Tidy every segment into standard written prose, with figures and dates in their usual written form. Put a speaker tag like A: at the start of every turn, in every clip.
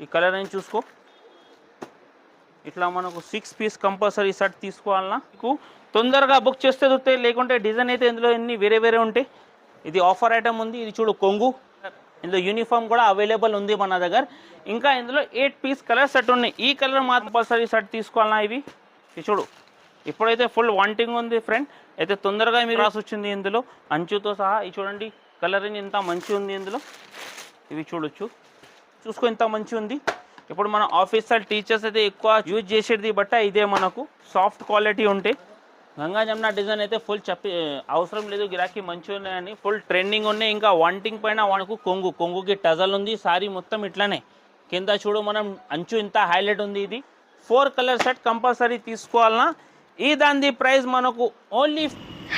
A: ఈ కలర్ అని చూసుకో. ఇట్లా మనకు 6 పీస్ కంపల్సరీ సెట్ తీసుకోవాలన్నా మీకు తొందరగా బుక్ చేస్తే దొరుకుతాయి, లేకుంటే డిజైన్ అయితే ఇందులో ఎన్ని వేరే వేరే ఉంటాయి. ఇది ఆఫర్ ఐటమ్ ఉంది. ఇది చూడు కొంగు, ఇందులో యూనిఫామ్ కూడా అవైలబుల్ ఉంది మన దగ్గర. ఇంకా ఇందులో 8 పీస్ కలర్ సెట్ ఉన్నాయి. ఈ కలర్ మాత్రం కంపల్సరీ సెట్ తీసుకోవాలన్నా ఇవి. ఇది చూడు, ఇప్పుడైతే ఫుల్ వాంటింగ్ ఉంది ఫ్రెండ్. అయితే తొందరగా మీరు రాసి వచ్చింది ఇందులో అంచుతో సహా. ఇది చూడండి, కలర్ ఇంత మంచి ఉంది ఇందులో. ఇవి చూసుకో ఇంత మంచి ఉంది. ఇప్పుడు మన ఆఫీసర్ టీచర్స్ అయితే ఎక్కువ యూజ్ చేసేది బట్ట ఇదే మనకు సాఫ్ట్ క్వాలిటీ ఉంటే. గంగా జమున డిజైన్ అయితే ఫుల్ అవసరం లేదు, గిరాకీ మంచిగా ఉన్నాయని ఫుల్ ట్రెండింగ్ ఉన్నాయి. ఇంకా వాంటింగ్ పైన మనకు కొంగుకి టజల్ ఉంది. సారీ మొత్తం ఇట్లానే కింద చూడు, మనం అంచు ఇంత హైలైట్ ఉంది. ఇది 4 కలర్ సెట్ కంపల్సరీ తీసుకోవాలన్నా. ఈ దాని ప్రైస్ మనకు only.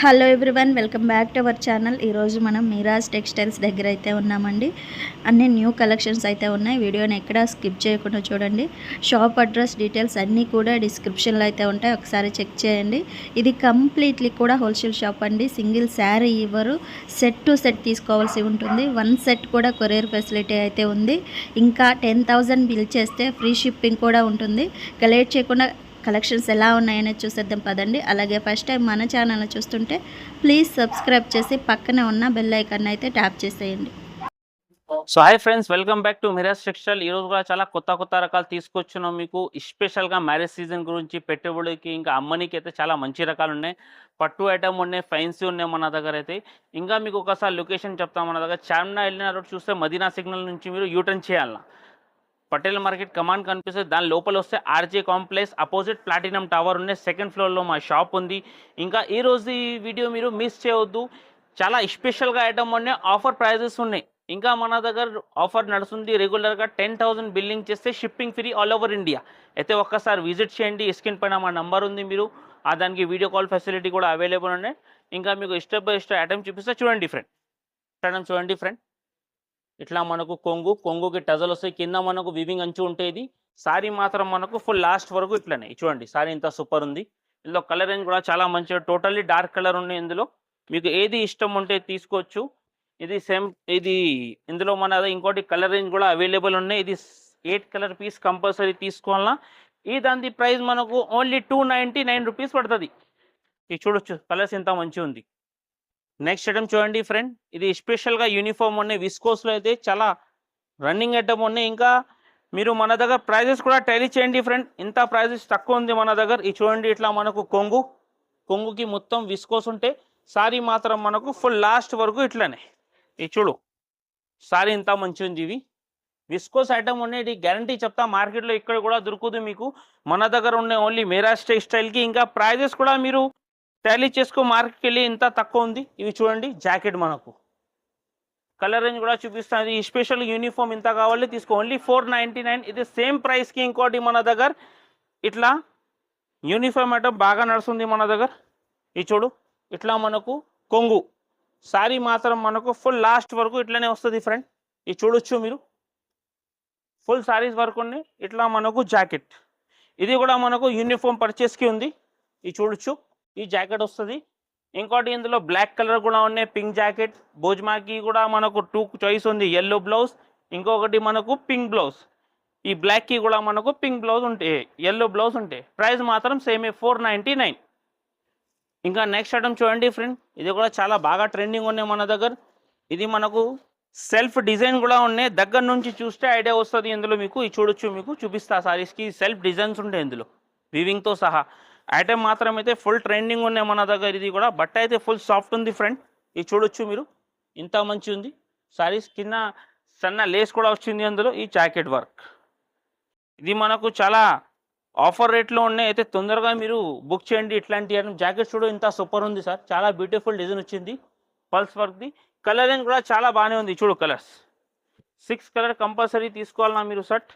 B: Hello everyone, welcome back to our channel. ఈరోజు మనం మీరాజ్ టెక్స్టైల్స్ దగ్గర అయితే ఉన్నామండి. అన్ని న్యూ కలెక్షన్స్ అయితే ఉన్నాయి. వీడియోని ఎక్కడా స్కిప్ చేయకుండా చూడండి. షాప్ అడ్రస్ డీటెయిల్స్ అన్నీ కూడా డిస్క్రిప్షన్లో అయితే ఉంటాయి, ఒకసారి చెక్ చేయండి. ఇది కంప్లీట్లీ కూడా హోల్సేల్ షాప్ అండి. సింగిల్ శారీ ఇవ్వరు, సెట్ టు సెట్ తీసుకోవాల్సి ఉంటుంది. 1 సెట్ కూడా కొరియర్ ఫెసిలిటీ అయితే ఉంది. ఇంకా 10,000 బిల్ చేస్తే ఫ్రీ షిప్పింగ్ కూడా ఉంటుంది. లేట్ చేయకుండా కలెక్షన్స్ ఎలా ఉన్నాయనేది చూసేద్దాం పదండి. అలాగే ఫస్ట్ టైం మన ఛానల్ చూస్తుంటే ప్లీజ్ సబ్స్క్రైబ్ చేసి పక్కనే ఉన్న బెల్ ఐకాన్ అయితే ట్యాప్ చేసేయండి.
A: So hi friends, welcome back to Miraj textile. ఈరోజు కూడా చాలా కొత్త రకాలు తీసుకొచ్చున్నాం మీకు. స్పెషల్గా మ్యారేజ్ సీజన్ గురించి, పెట్టుబడికి, ఇంకా అమ్మనికి అయితే చాలా మంచి రకాలు ఉన్నాయి. పట్టు ఐటమ్ ఉన్నాయి, ఫైన్సీ ఉన్నాయి మన దగ్గర అయితే. ఇంకా మీకు ఒకసారి లొకేషన్ చెప్తాం. మన దగ్గర చార్మినార్ వెళ్ళిన రోడ్ చూస్తే మదీనా సిగ్నల్ నుంచి మీరు యూటర్న్ చేయాలన్నా పటేల్ మార్కెట్ కమాండ్ కనిపిస్తుంది. దాని లోపల వస్తే RJ complex opposite platinum tower ఉన్నాయి. 2nd ఫ్లోర్లో మా షాప్ ఉంది. ఇంకా ఈరోజు ఈ వీడియో మీరు మిస్ చేయవద్దు. చాలా స్పెషల్గా ఐటమ్ ఉన్నాయి, ఆఫర్ ప్రైజెస్ ఉన్నాయి. ఇంకా మన దగ్గర ఆఫర్ నడుస్తుంది రెగ్యులర్గా. 10,000 బిల్లింగ్ చేస్తే shipping free all over India. అయితే ఒక్కసారి విజిట్ చేయండి. స్క్రీన్ పైన మా నంబర్ ఉంది, మీరు దానికి వీడియో కాల్ ఫెసిలిటీ కూడా అవైలబుల్ ఉన్నాయి. ఇంకా మీకు స్టెప్ బై స్టెప్ ఐటమ్ చూపిస్తే చూడండి ఫ్రెండ్. ఇట్లా మనకు కొంగుకి టజల్ వస్తాయి. కింద మనకు వివింగ్ అంచు ఉంటుంది. సారీ మాత్రం మనకు ఫుల్ లాస్ట్ వరకు ఇట్లనే చూడండి. సారీ ఇంత సూపర్ ఉంది. ఇందులో కలర్ రేంజ్ కూడా చాలా మంచిగా, టోటల్లీ డార్క్ కలర్ ఉన్నాయి. ఇందులో మీకు ఏది ఇష్టం ఉంటే తీసుకోవచ్చు. ఇది సేమ్ ఇందులో మన ఇంకోటి కలర్ రేంజ్ కూడా అవైలబుల్ ఉన్నాయి. ఇది 8 కలర్ పీస్ కంపల్సరీ తీసుకోవాలన్నా. ఈ దాని ప్రైస్ మనకు ఓన్లీ 299 రూపీస్ పడుతుంది. ఇది చూడొచ్చు, కలర్స్ ఇంత మంచిగా ఉంది. నెక్స్ట్ ఐటమ్ చూడండి ఫ్రెండ్, ఇది స్పెషల్గా యూనిఫామ్ ఉన్నాయి. విస్కోస్లో అయితే చాలా రన్నింగ్ ఐటమ్ ఉన్నాయి. ఇంకా మీరు మన దగ్గర ప్రైజెస్ కూడా టాలీ చేయండి ఫ్రెండ్. ఇంత ప్రైజెస్ తక్కువ ఉంది మన దగ్గర. ఇది చూడండి, ఇట్లా మనకు కొంగుకి మొత్తం విస్కోస్ ఉంటే సారీ మాత్రం మనకు ఫుల్ లాస్ట్ వరకు ఇట్లనే. ఇది చూడు, సారీ ఇంత మంచి ఉంది. ఇవి విస్కోస్ ఐటమ్ ఉన్నాయి. ఇది గ్యారంటీ చెప్తా, మార్కెట్లో ఇక్కడ కూడా దొరుకుతుంది మీకు. మన దగ్గర ఉన్నాయి ఓన్లీ మీరాజ్ టెక్స్టైల్కి. ఇంకా ప్రైజెస్ కూడా మీరు టాలీ చేసుకో, మార్కెట్కి వెళ్ళి ఇంత తక్కువ ఉంది. ఇవి చూడండి, జాకెట్ మనకు కలర్ రేంజ్ కూడా చూపిస్తాను. ఇది స్పెషల్ యూనిఫామ్ ఇంత కావాలి తీసుకో, ఓన్లీ 499. ఇది సేమ్ ప్రైస్కి ఇంకోటి మన దగ్గర ఇట్లా యూనిఫామ్ ఐటమ్ బాగా నడుస్తుంది మన దగ్గర. ఇది చూడు, ఇట్లా మనకు కొంగు సారీ మాత్రం మనకు ఫుల్ లాస్ట్ వరకు ఇట్లనే వస్తుంది ఫ్రెండ్. ఇది చూడొచ్చు మీరు, ఫుల్ సారీస్ వరకు ఉన్నాయి. ఇట్లా మనకు జాకెట్, ఇది కూడా మనకు యూనిఫామ్ పర్చేస్కి ఉంది. ఇది చూడొచ్చు, ఈ జాకెట్ వస్తుంది. ఇంకోటి ఇందులో బ్లాక్ కలర్ కూడా ఉన్నాయి, పింక్ జాకెట్. భోజ్మాకి కూడా మనకు 2 చాయిస్ ఉంది, ఎల్లో బ్లౌజ్, ఇంకొకటి మనకు పింక్ బ్లౌజ్. ఈ బ్లాక్కి కూడా మనకు పింక్ బ్లౌజ్ ఉంటే, ఎల్లో బ్లౌజ్ ఉంటే ప్రైస్ మాత్రం సేమే 499. ఇంకా నెక్స్ట్ ఐటమ్ చూడండి ఫ్రెండ్, ఇది కూడా చాలా బాగా ట్రెండింగ్ ఉన్నాయి మన దగ్గర. ఇది మనకు సెల్ఫ్ డిజైన్ కూడా ఉన్నాయి. దగ్గర నుంచి చూస్తే ఐడియా వస్తుంది ఇందులో మీకు. ఇది చూడొచ్చు, మీకు చూపిస్తా. సారీస్కి సెల్ఫ్ డిజైన్స్ ఉంటాయి ఇందులో వివింగ్తో సహా. ఐటమ్ మాత్రం అయితే ఫుల్ ట్రెండింగ్ ఉన్నాయి మన దగ్గర. ఇది కూడా బట్ట అయితే ఫుల్ సాఫ్ట్ ఉంది ఫ్రెండ్. ఇది చూడొచ్చు మీరు, ఇంత మంచి ఉంది. సారీస్ కింద సన్న లేస్ కూడా వచ్చింది అందులో. ఈ జాకెట్ వర్క్ ఇది మనకు చాలా ఆఫర్ రేట్లో ఉన్నాయి. అయితే తొందరగా మీరు బుక్ చేయండి. ఇట్లాంటి ఐటమ్ జాకెట్ చూడు, ఇంత సూపర్ ఉంది సార్. చాలా బ్యూటిఫుల్ డిజైన్ వచ్చింది, పల్స్ వర్క్ది. కలర్ రేంజ్ కూడా చాలా బాగానే ఉంది. చూడు కలర్స్, 6 కలర్ కంపల్సరీ తీసుకోవాలన్నా మీరు సెట్.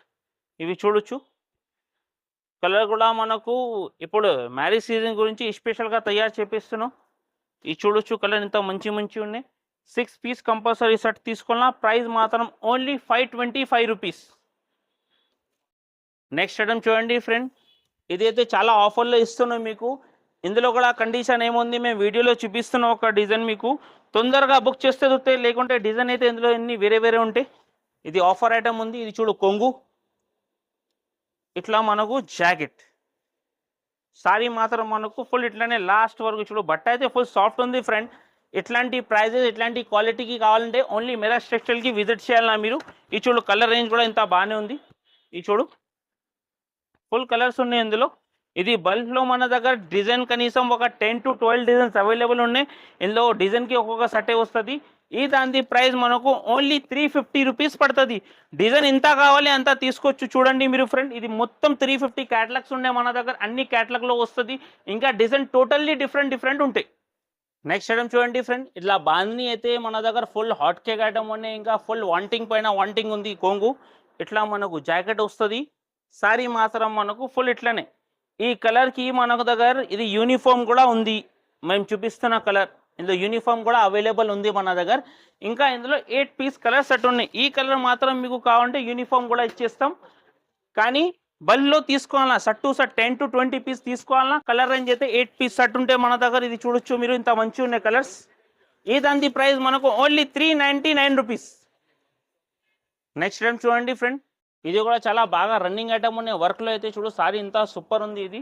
A: ఇవి చూడొచ్చు, కలర్ కూడా మనకు ఇప్పుడు మ్యారేజ్ సీజన్ గురించి స్పెషల్గా తయారు చేపిస్తున్నాం. ఇది చూడొచ్చు, కలర్ ఇంత మంచి ఉన్నాయి. 6 పీస్ కంపల్సరీ సెట్ తీసుకోవాలన్నా. ప్రైస్ మాత్రం ఓన్లీ 525 రూపీస్. నెక్స్ట్ ఐటమ్ చూడండి ఫ్రెండ్, ఇదైతే చాలా ఆఫర్లో ఇస్తున్నాం మీకు. ఇందులో కూడా కండిషన్ ఏముంది, మేము వీడియోలో చూపిస్తున్నాం ఒక డిజైన్. మీకు తొందరగా బుక్ చేస్తే దొరుకుతాయి, లేకుంటే డిజైన్ అయితే ఇందులో ఎన్ని వేరే వేరే ఉంటాయి. ఇది ఆఫర్ ఐటమ్ ఉంది. ఇది చూడు, ఇట్లా మనకు జాకెట్ సారీ మాత్రం మనకు ఫుల్ ఇట్లానే లాస్ట్ వరకు చూడు బట్ట అయితే ఫుల్ సాఫ్ట్ ఉంది ఫ్రెండ్. ఇట్లాంటి ప్రైజెస్ ఇట్లాంటి క్వాలిటీకి కావాలంటే ఓన్లీ మిరాజ్ టెక్స్టైల్కి విజిట్ చేయాలన్నా మీరు. ఈ చూడు కలర్ రేంజ్ కూడా ఇంత బాగానే ఉంది. ఈ చూడు ఫుల్ కలర్స్ ఉన్నాయి ఇందులో. ఇది బల్క్లో మన దగ్గర డిజైన్ కనీసం ఒక 10 to 12 డిజైన్స్ అవైలబుల్ ఉన్నాయి. ఇందులో డిజైన్కి ఒక్కొక్క సటే వస్తుంది. ఈ దాని ప్రైస్ మనకు ఓన్లీ 350 రూపీస్ పడుతుంది. డిజైన్ ఇంత కావాలి అంత తీసుకోవచ్చు. చూడండి మీరు ఫ్రెండ్, ఇది మొత్తం 350 క్యాటలాగ్స్ ఉన్నాయి మన దగ్గర. అన్ని క్యాటలాగ్లో వస్తుంది. ఇంకా డిజైన్ టోటల్లీ డిఫరెంట్ ఉంటాయి. నెక్స్ట్ ఐటమ్ చూడండి ఫ్రెండ్, ఇట్లా బాందిని అయితే మన దగ్గర ఫుల్ హాట్ కేక్ ఐటమ్ ఉన్నాయి. ఇంకా ఫుల్ వాంటింగ్ పైన వాంటింగ్ ఉంది. కొంగు ఇట్లా మనకు జాకెట్ వస్తుంది. సారీ మాత్రం మనకు ఫుల్ ఇట్లనే. ఈ కలర్కి మనకు దగ్గర ఇది యూనిఫామ్ కూడా ఉంది. మేము చూపిస్తున్న కలర్ ఇందులో యూనిఫామ్ కూడా అవైలబుల్ ఉంది మన దగ్గర. ఇంకా ఇందులో 8 పీస్ కలర్ సెట్ ఉన్నాయి. ఈ కలర్ మాత్రం మీకు కావాలంటే యూనిఫామ్ కూడా ఇచ్చేస్తాం. కానీ బల్క్లో తీసుకోవాలన్నా set to set 10 to 20 piece తీసుకోవాలన్నా కలర్ రేంజ్ అయితే 8 పీస్ సెట్ ఉంటే మన దగ్గర. ఇది చూడొచ్చు మీరు, ఇంత మంచిగా ఉన్నాయి కలర్స్. ఈ దాని ప్రైస్ మనకు ఓన్లీ 399 రూపీస్. నెక్స్ట్ టైం చూడండి ఫ్రెండ్, ఇది కూడా చాలా బాగా రన్నింగ్ ఐటమ్ ఉన్నాయి. వర్క్లో అయితే చూడు సారీ ఇంత సూపర్ ఉంది. ఇది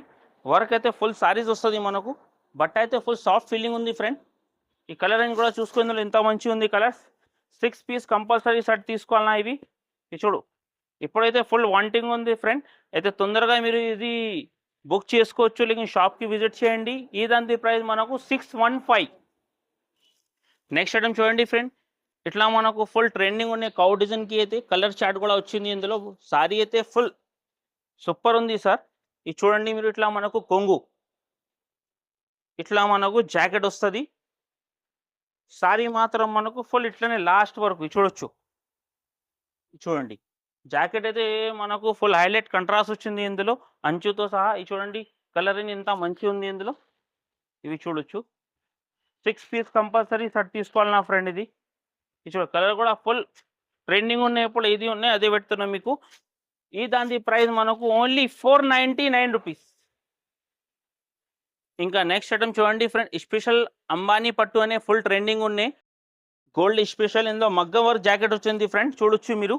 A: వర్క్ అయితే ఫుల్ సారీస్ వస్తుంది మనకు. బట్ అయితే ఫుల్ సాఫ్ట్ ఫీలింగ్ ఉంది ఫ్రెండ్. ఈ కలర్ రేంజ్ కూడా చూసుకుందులో ఇంత మంచిగా ఉంది కలర్స్. 6 పీస్ కంపల్సరీ సెట్ తీసుకోవాలన్నా ఇవి. ఇది చూడు ఇప్పుడైతే ఫుల్ వాంటింగ్ ఉంది ఫ్రెండ్. అయితే తొందరగా మీరు ఇది బుక్ చేసుకోవచ్చు, లేక షాప్కి విజిట్ చేయండి. ఈ దాని ప్రైస్ మనకు 615. నెక్స్ట్ ఐటమ్ చూడండి ఫ్రెండ్, ఇట్లా మనకు ఫుల్ ట్రెండింగ్ ఉన్నాయి. కౌ డిజైన్కి అయితే కలర్ చార్ట్ కూడా వచ్చింది ఇందులో. సారీ అయితే ఫుల్ సూపర్ ఉంది సార్. ఇది చూడండి మీరు, ఇట్లా మనకు కొంగు, ఇట్లా మనకు జాకెట్ వస్తుంది. సారీ మాత్రం మనకు ఫుల్ ఇట్లనే లాస్ట్ వరకు చూడొచ్చు. చూడండి జాకెట్ అయితే మనకు ఫుల్ హైలైట్ కంట్రాస్ట్ వచ్చింది ఇందులో అంచుతో సహా. ఇది చూడండి కలర్ ఇంత మంచి ఉంది ఇందులో. ఇవి చూడొచ్చు. 6 పీస్ కంపల్సరీ సెట్ తీసుకోవాలి నా ఫ్రెండ్. ఇది చూడ కలర్ కూడా ఫుల్ ట్రెండింగ్ ఉన్నాయి. ఇప్పుడు ఇది ఉన్నాయి అదే పెడుతున్నాం మీకు. ఈ దాని ప్రైస్ మనకు ఓన్లీ 499 రూపీస్. ఇంకా నెక్స్ట్ ఐటమ్ చూడండి ఫ్రెండ్, స్పెషల్ అంబానీ పట్టు అనే ఫుల్ ట్రెండింగ్ ఉన్నాయి. గోల్డ్ స్పెషల్ ఇందులో మగ్గం వర్క్ జాకెట్ వచ్చింది ఫ్రెండ్. చూడొచ్చు మీరు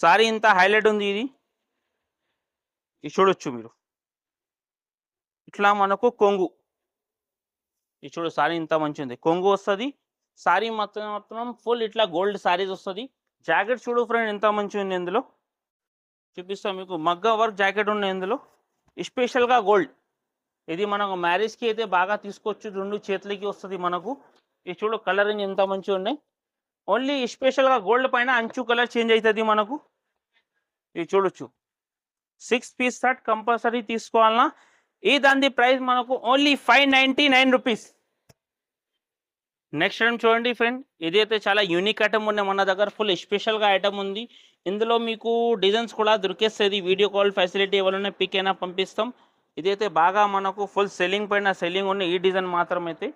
A: సారీ ఇంత హైలైట్ ఉంది. ఇది చూడొచ్చు మీరు, ఇట్లా మనకు కొంగు. ఇది చూడు సారీ ఇంత మంచి ఉంది. కొంగు వస్తుంది. సారీ మొత్తం ఫుల్ ఇట్లా గోల్డ్ సారీస్ వస్తుంది. జాకెట్ చూడు ఫ్రెండ్ ఎంత మంచి ఉంది. ఇందులో చూపిస్తాం మీకు. మగ్గ వర్క్ జాకెట్ ఉన్నాయి ఇందులో, స్పెషల్గా గోల్డ్. ఇది మనకు మ్యారేజ్కి అయితే బాగా తీసుకోవచ్చు. 2 చేతులకి వస్తుంది మనకు. ఇది చూడు కలరింగ్ ఎంత మంచిగా ఉన్నాయి. ఓన్లీ స్పెషల్గా గోల్డ్ పైన అంచు కలర్ చేంజ్ అవుతుంది మనకు. ఇది చూడొచ్చు. 6 పీస్ సెట్ కంపల్సరీ తీసుకోవాలన్నా. ఈ దాని ప్రైస్ మనకు ఓన్లీ 599 రూపీస్. నెక్స్ట్ ఐటమ్ చూడండి ఫ్రెండ్, ఇదైతే చాలా యూనిక్ ఐటమ్ ఉన్నాయి మన దగ్గర. ఫుల్ స్పెషల్గా ఐటమ్ ఉంది. ఇందులో మీకు డిజైన్స్ కూడా దొరికేస్తుంది. వీడియో కాల్ ఫెసిలిటీ ఎవరైనా పిక్ అయినా పంపిస్తాం. ఇదైతే బాగా మనకు ఫుల్ సెల్లింగ్ పైన సెల్లింగ్ ఉన్న ఈ డిజైన్ మాత్రం అయితే.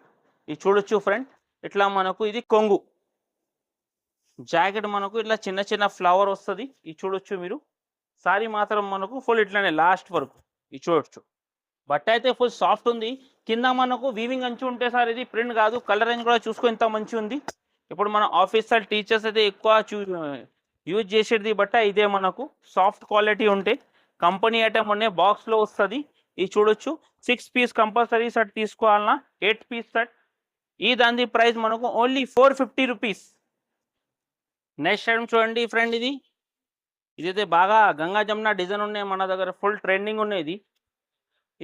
A: ఇది చూడొచ్చు ఫ్రెండ్, ఇట్లా మనకు ఇది కొంగు జాకెట్ మనకు ఇట్లా చిన్న చిన్న ఫ్లవర్ వస్తుంది. ఇది చూడొచ్చు మీరు. సారీ మాత్రం మనకు ఫుల్ ఇట్లానే లాస్ట్ వరకు. ఇది చూడొచ్చు. బట్ట అయితే ఫుల్ సాఫ్ట్ ఉంది. కింద మనకు వీవింగ్ అంచు ఉంటే సార్ ఇది ప్రింట్ కాదు. కలర్ రేంజ్ కూడా చూసుకో ఇంత మంచి ఉంది. ఇప్పుడు మన ఆఫీసర్ టీచర్స్ అయితే ఎక్కువ యూజ్ చేసేది బట్ట ఇదే. మనకు సాఫ్ట్ క్వాలిటీ ఉంటే కంపెనీ ఐటమ్ ఉన్నాయి. బాక్స్లో వస్తుంది. ఇది చూడొచ్చు. 6 పీస్ కంపల్సరీ సెట్ తీసుకోవాలన్నా. 8 పీస్ సెట్. ఈ దాని ప్రైస్ మనకు ఓన్లీ 450 రూపీస్. నెక్స్ట్ ఐటమ్ చూడండి ఫ్రెండ్, ఇదైతే బాగా గంగా జమున డిజైన్ ఉన్నాయి మన దగ్గర. ఫుల్ ట్రెండింగ్ ఉన్నాయి. ఇది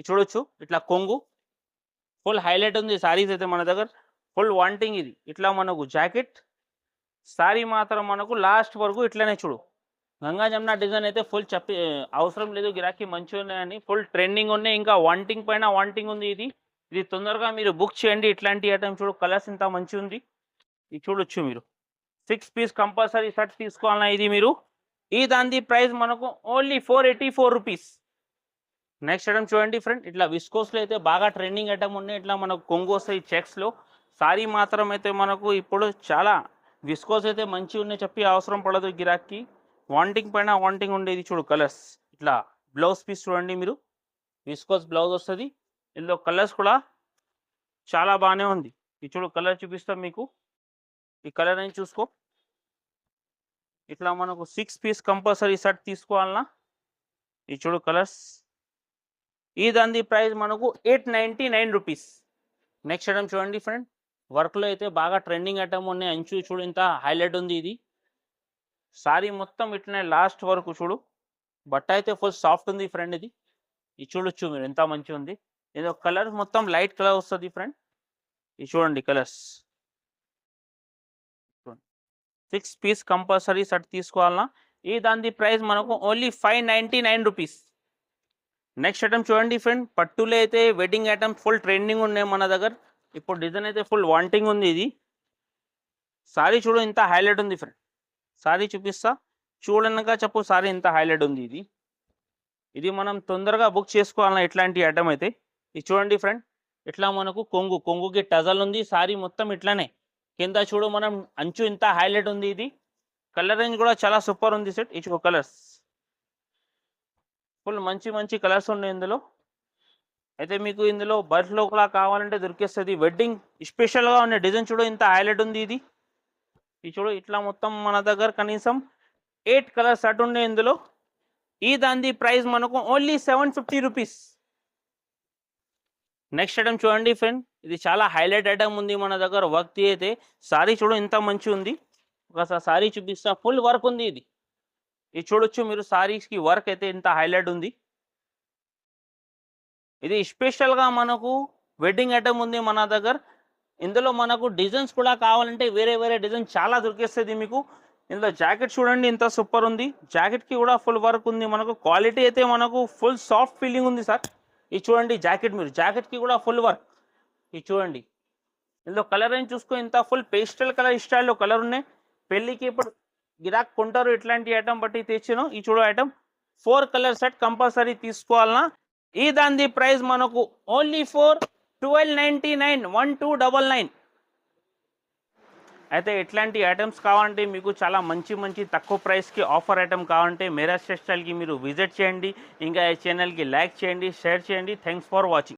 A: చూడొచ్చు. ఇట్లా కొంగు ఫుల్ హైలైట్ ఉంది. సారీస్ అయితే మన దగ్గర ఫుల్ వాంటింగ్. ఇది ఇట్లా మనకు జాకెట్. సారీ మాత్రం మనకు లాస్ట్ వరకు ఇట్లనే చూడు. గంగా జమున డిజైన్ అయితే ఫుల్ అవసరం లేదు. గిరాకీ మంచిగా ఉన్నాయని ఫుల్ ట్రెండింగ్ ఉన్నాయి. ఇంకా వాంటింగ్ పైన వాంటింగ్ ఉంది. ఇది తొందరగా మీరు బుక్ చేయండి. ఇట్లాంటి ఐటమ్ చూడు కలర్స్ ఇంత మంచి ఉంది. ఇది చూడొచ్చు మీరు. 6 పీస్ కంపల్సరీ సెట్ తీసుకోవాలన్నా ఇది మీరు. ఈ దాని ప్రైస్ మనకు ఓన్లీ 484 రూపీస్. నెక్స్ట్ ఐటమ్ చూడండి ఫ్రెండ్, ఇట్లా విస్కోస్లో అయితే బాగా ట్రెండింగ్ ఐటమ్ ఉన్నాయి. ఇట్లా మనకు కొంగు వస్తాయి చెక్స్లో. సారీ మాత్రం అయితే మనకు ఇప్పుడు చాలా విస్కోస్ అయితే మంచిగా ఉన్నాయి. చెప్పి అవసరం పడదు గిరాకీ. వాంటింగ్ పైన వాంటింగ్ ఉండేది. చూడు కలర్స్. ఇట్లా బ్లౌజ్ పీస్ చూడండి మీరు. విస్కోస్ బ్లౌజ్ వస్తుంది. ఇందులో కలర్స్ కూడా చాలా బాగానే ఉంది. ఇది చూడు కలర్ చూపిస్తాం మీకు. ఈ కలర్ అని చూసుకో. ఇట్లా మనకు 6 పీస్ కంపల్సరీ సెట్ తీసుకోవాలన్నా. ఈ చూడు కలర్స్. ఈ దాని ప్రైస్ మనకు 899 రూపీస్. నెక్స్ట్ ఐటమ్ చూడండి ఫ్రెండ్, వర్క్లో అయితే బాగా ట్రెండింగ్ ఐటమ్ ఉన్నాయి. అంచు చూడు ఇంత హైలైట్ ఉంది. ఇది సారీ మొత్తం ఇట్లనే లాస్ట్ వరకు చూడు. బట్ట అయితే ఫుల్ సాఫ్ట్ ఉంది ఫ్రెండ్. ఇది చూడొచ్చు మీరు ఎంత మంచిగా ఉంది. ఇది కలర్ మొత్తం లైట్ కలర్ వస్తుంది ఫ్రెండ్. ఇది చూడండి కలర్స్. 6 పీస్ కంపల్సరీ సెట్ తీసుకోవాలన్నా. ఈ దాని ప్రైస్ మనకు ఓన్లీ 599 రూపీస్. నెక్స్ట్ ఐటమ్ చూడండి ఫ్రెండ్, పట్టులో అయితే వెడ్డింగ్ ఐటమ్ ఫుల్ ట్రెండింగ్ ఉన్నాయి మన దగ్గర. ఇప్పుడు డిజైన్ అయితే ఫుల్ వాంటింగ్ ఉంది. ఇది సారీ చూడు ఇంత హైలైట్ ఉంది ఫ్రెండ్. సారీ చూపిస్తా చూడనక చెప్పు, సారీ ఇంత హైలైట్ ఉంది. ఇది మనం తొందరగా బుక్ చేసుకోవాలన్నా ఇట్లాంటి ఐటమ్ అయితే. ఇది చూడండి ఫ్రెండ్, ఇట్లా మనకు కొంగుకి టజల్ ఉంది. సారీ మొత్తం ఇట్లానే కింద చూడు మనం అంచు ఇంత హైలైట్ ఉంది. ఇది కలర్ రేంజ్ కూడా చాలా సూపర్ ఉంది సెట్. ఇది కలర్స్ ఫుల్ మంచి కలర్స్ ఉన్నాయి ఇందులో. అయితే మీకు ఇందులో బల్క్లో కూడా కావాలంటే దొరికేస్తుంది. వెడ్డింగ్ స్పెషల్గా ఉన్న డిజైన్ చూడు ఇంత హైలైట్ ఉంది. ఇది చూడు ఇట్లా మొత్తం మన దగ్గర కనీసం 8 కలర్స్ సెట్ ఉన్నాయి ఇందులో. ఈ దాని ప్రైస్ మనకు ఓన్లీ 750 రూపీస్. నెక్స్ట్ ఐటమ్ చూడండి ఫ్రెండ్, ఇది చాలా హైలైట్ ఐటమ్ ఉంది మన దగ్గర. వర్క్ అయితే సారీ చూడు ఇంత మంచి ఉంది. ఒకసారి సారీ చూపిస్తా, ఫుల్ వర్క్ ఉంది. ఇది చూడొచ్చు మీరు, సారీస్కి వర్క్ అయితే ఇంత హైలైట్ ఉంది. ఇది స్పెషల్గా మనకు వెడ్డింగ్ ఐటమ్ ఉంది మన దగ్గర. ఇందులో మనకు డిజైన్స్ కూడా కావాలంటే వేరే డిజైన్ చాలా దొరికేస్తుంది మీకు. ఇందులో జాకెట్ చూడండి ఇంత సూపర్ ఉంది. జాకెట్కి కూడా ఫుల్ వర్క్ ఉంది మనకు. క్వాలిటీ అయితే మనకు ఫుల్ సాఫ్ట్ ఫీలింగ్ ఉంది సార్. ఇది చూడండి జాకెట్, మీరు జాకెట్కి కూడా ఫుల్ వర్క్. ఇది చూడండి ఇందులో కలర్ రేంజ్ చూసుకో, ఇంత ఫుల్ పేస్టల్ కలర్ స్టైల్లో కలర్ ఉన్నాయి. పెళ్ళికి ఇప్పుడు గిరాక్ కొంటారు ఇట్లాంటి ఐటమ్ బట్టి తెచ్చాను. ఈ చూడు ఐటమ్ 4 కలర్ సెట్ కంపల్సరీ తీసుకోవాలన్నా. ఈ దాని ప్రైస్ మనకు ఓన్లీ ఫర్ 1299, 1299. అయితే ఇట్లాంటి ఐటమ్స్ కావాలంటే మీకు చాలా మంచి తక్కువ ప్రైస్కి ఆఫర్ ఐటమ్ కావాలంటే మిరాజ్ టెక్స్టైల్కి మీరు విజిట్ చేయండి. ఇంకా ఈ ఛానల్కి లైక్ చేయండి, షేర్ చేయండి. Thanks for watching.